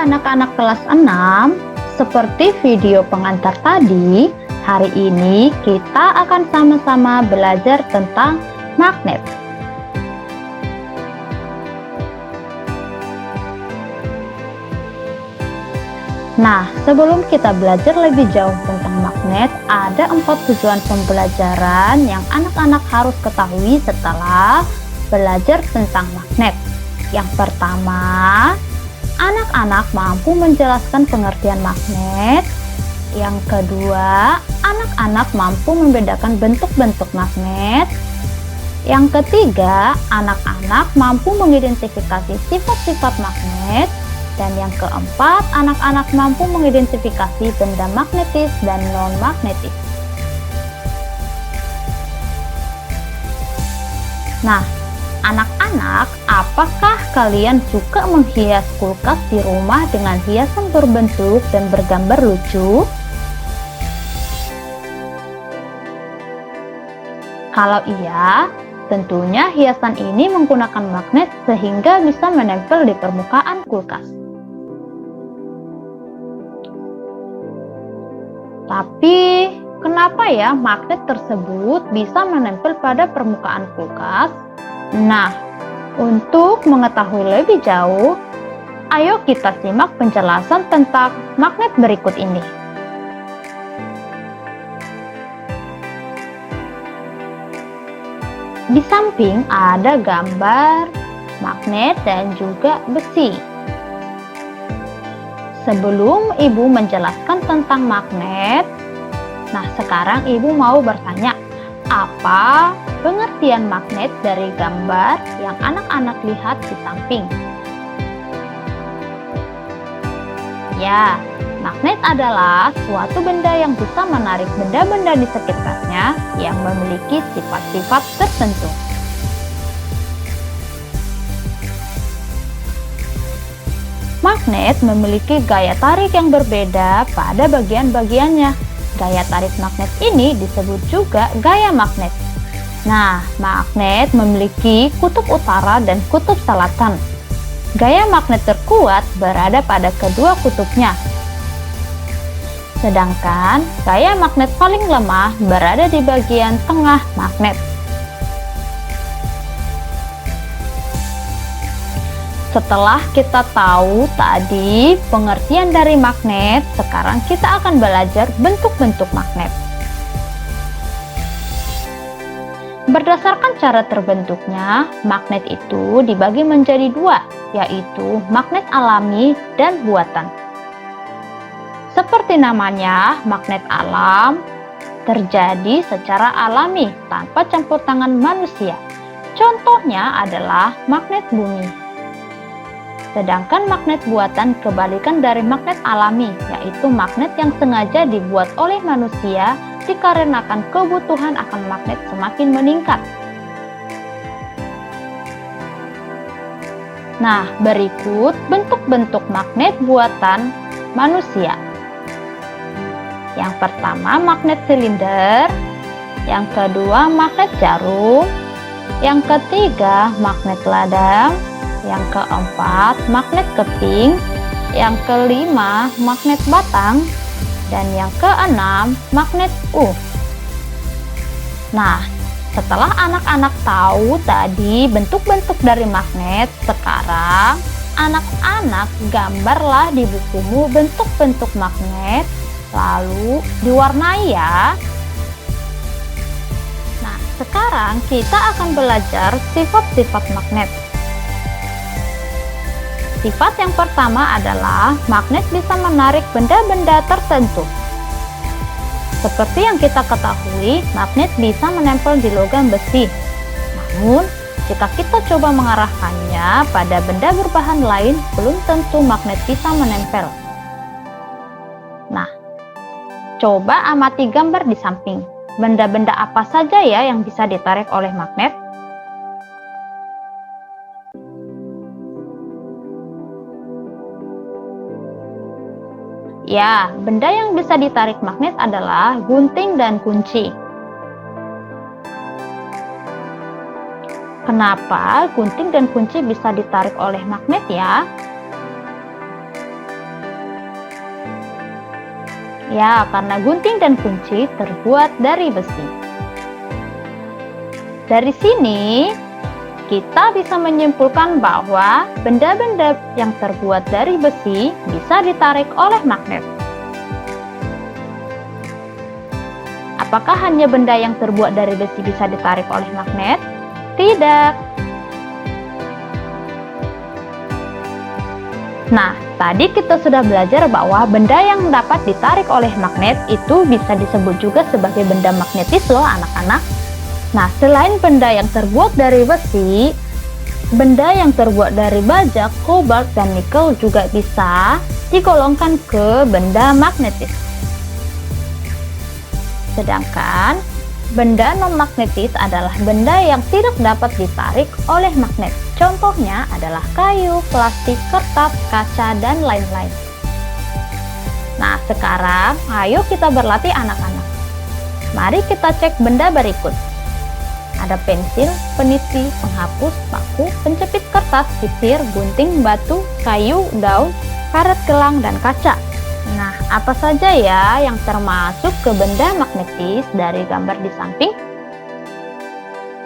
anak-anak kelas 6, seperti video pengantar tadi, hari ini kita akan sama-sama belajar tentang magnet. Nah, sebelum kita belajar lebih jauh tentang magnet, ada 4 tujuan pembelajaran yang anak-anak harus ketahui setelah belajar tentang magnet. Yang pertama, anak-anak mampu menjelaskan pengertian magnet. Yang kedua, anak-anak mampu membedakan bentuk-bentuk magnet. Yang ketiga, anak-anak mampu mengidentifikasi sifat-sifat magnet. Dan yang keempat, anak-anak mampu mengidentifikasi benda magnetis dan non-magnetis. Nah, anak-anak, apakah kalian suka menghias kulkas di rumah dengan hiasan berbentuk dan bergambar lucu? Kalau iya, tentunya hiasan ini menggunakan magnet sehingga bisa menempel di permukaan kulkas. Tapi, kenapa ya magnet tersebut bisa menempel pada permukaan kulkas? Nah, untuk mengetahui lebih jauh, ayo kita simak penjelasan tentang magnet berikut ini. Di samping ada gambar magnet dan juga besi. Sebelum Ibu menjelaskan tentang magnet, nah sekarang Ibu mau bertanya, apa pengertian magnet dari gambar yang anak-anak lihat di samping? Ya, magnet adalah suatu benda yang bisa menarik benda-benda di sekitarnya yang memiliki sifat-sifat tertentu. Magnet memiliki gaya tarik yang berbeda pada bagian-bagiannya. Gaya tarik magnet ini disebut juga gaya magnet. Nah, magnet memiliki kutub utara dan kutub selatan. Gaya magnet terkuat berada pada kedua kutubnya. Sedangkan gaya magnet paling lemah berada di bagian tengah magnet. Setelah kita tahu tadi pengertian dari magnet, sekarang kita akan belajar bentuk-bentuk magnet. Berdasarkan cara terbentuknya, magnet itu dibagi menjadi dua, yaitu magnet alami dan buatan. Seperti namanya, magnet alam terjadi secara alami tanpa campur tangan manusia. Contohnya adalah magnet bumi. Sedangkan magnet buatan kebalikan dari magnet alami, yaitu magnet yang sengaja dibuat oleh manusia dikarenakan kebutuhan akan magnet semakin meningkat. Nah, berikut bentuk-bentuk magnet buatan manusia. Yang pertama, magnet silinder. Yang kedua, magnet jarum. Yang ketiga, magnet ladang. Yang keempat, magnet keping. Yang kelima, magnet batang. Dan yang keenam, magnet Nah, setelah anak-anak tahu tadi bentuk-bentuk dari magnet, sekarang anak-anak gambarlah di bukumu bentuk-bentuk magnet, lalu diwarnai ya. Nah, sekarang kita akan belajar sifat-sifat magnet. Sifat yang pertama adalah magnet bisa menarik benda-benda tertentu. Seperti yang kita ketahui, magnet bisa menempel di logam besi. Namun, jika kita coba mengarahkannya pada benda berbahan lain, belum tentu magnet bisa menempel. Nah, coba amati gambar di samping. Benda-benda apa saja ya yang bisa ditarik oleh magnet? Ya, benda yang bisa ditarik magnet adalah gunting dan kunci. Kenapa gunting dan kunci bisa ditarik oleh magnet ya? Ya, karena gunting dan kunci terbuat dari besi. Dari sini, kita bisa menyimpulkan bahwa benda-benda yang terbuat dari besi bisa ditarik oleh magnet. Apakah hanya benda yang terbuat dari besi bisa ditarik oleh magnet? Tidak. Nah, tadi kita sudah belajar bahwa benda yang dapat ditarik oleh magnet itu bisa disebut juga sebagai benda magnetis loh anak-anak. Nah, selain benda yang terbuat dari besi, benda yang terbuat dari baja, kobalt, dan nikel juga bisa digolongkan ke benda magnetis. Sedangkan benda non-magnetis adalah benda yang tidak dapat ditarik oleh magnet. Contohnya adalah kayu, plastik, kertas, kaca, dan lain-lain. Nah, sekarang ayo kita berlatih anak-anak. Mari kita cek benda berikut. Ada pensil, peniti, penghapus, paku, penjepit kertas, sisir, gunting, batu, kayu, daun, karet gelang, dan kaca. Nah, apa saja ya yang termasuk ke benda magnetis dari gambar di samping?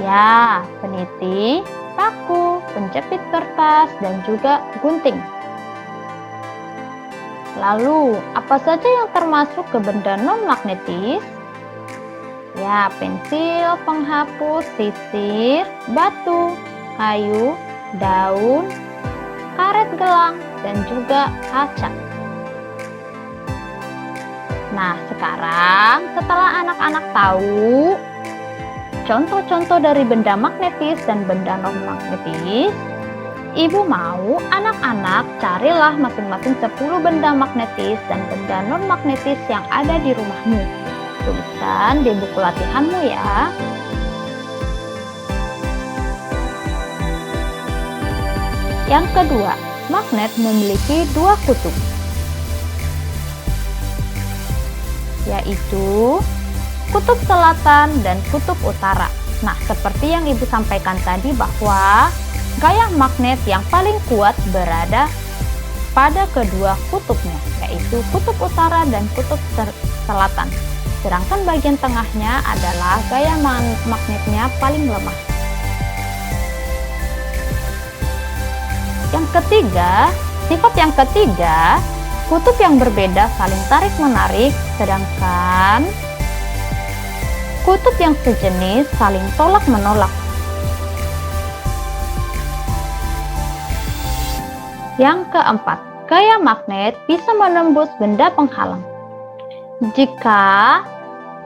Ya, peniti, paku, penjepit kertas, dan juga gunting. Lalu, apa saja yang termasuk ke benda non-magnetis? Ya, pensil, penghapus, sisir, batu, kayu, daun, karet gelang, dan juga kaca. Nah, sekarang setelah anak-anak tahu contoh-contoh dari benda magnetis dan benda non-magnetis, Ibu mau anak-anak carilah masing-masing 10 benda magnetis dan benda non-magnetis yang ada di rumahmu. Tuliskan di buku latihanmu ya. Yang kedua, magnet memiliki 2 kutub, yaitu kutub selatan dan kutub utara. Nah, seperti yang Ibu sampaikan tadi bahwa gaya magnet yang paling kuat berada pada kedua kutubnya, yaitu kutub utara dan kutub selatan. Sedangkan bagian tengahnya adalah gaya magnetnya paling lemah. Yang ketiga, sifat yang ketiga, kutub yang berbeda saling tarik-menarik, sedangkan kutub yang sejenis saling tolak-menolak. Yang keempat, gaya magnet bisa menembus benda penghalang. Jika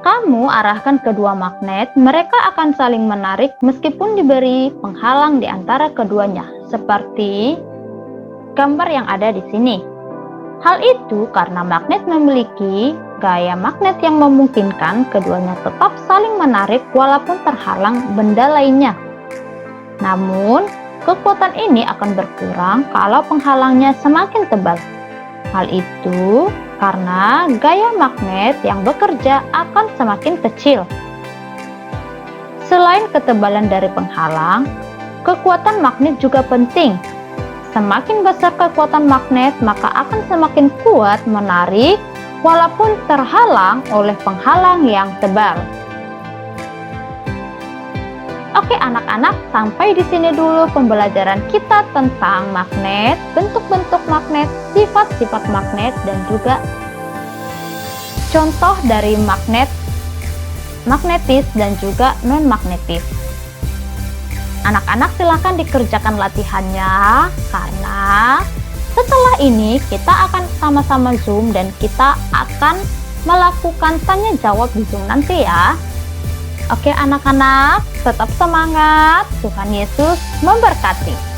kamu arahkan kedua magnet, mereka akan saling menarik meskipun diberi penghalang di antara keduanya, seperti gambar yang ada di sini. Hal itu karena magnet memiliki gaya magnet yang memungkinkan keduanya tetap saling menarik walaupun terhalang benda lainnya. Namun, kekuatan ini akan berkurang kalau penghalangnya semakin tebal. Hal itu karena gaya magnet yang bekerja akan semakin kecil. Selain ketebalan dari penghalang, kekuatan magnet juga penting. Semakin besar kekuatan magnet, maka akan semakin kuat menarik walaupun terhalang oleh penghalang yang tebal. Oke anak-anak, sampai di sini dulu pembelajaran kita tentang magnet, bentuk-bentuk magnet, sifat-sifat magnet, dan juga contoh dari magnet, magnetis dan juga non-magnetis. Anak-anak silakan dikerjakan latihannya, karena setelah ini kita akan sama-sama Zoom dan kita akan melakukan tanya jawab di Zoom nanti ya. Oke anak-anak, tetap semangat. Tuhan Yesus memberkati.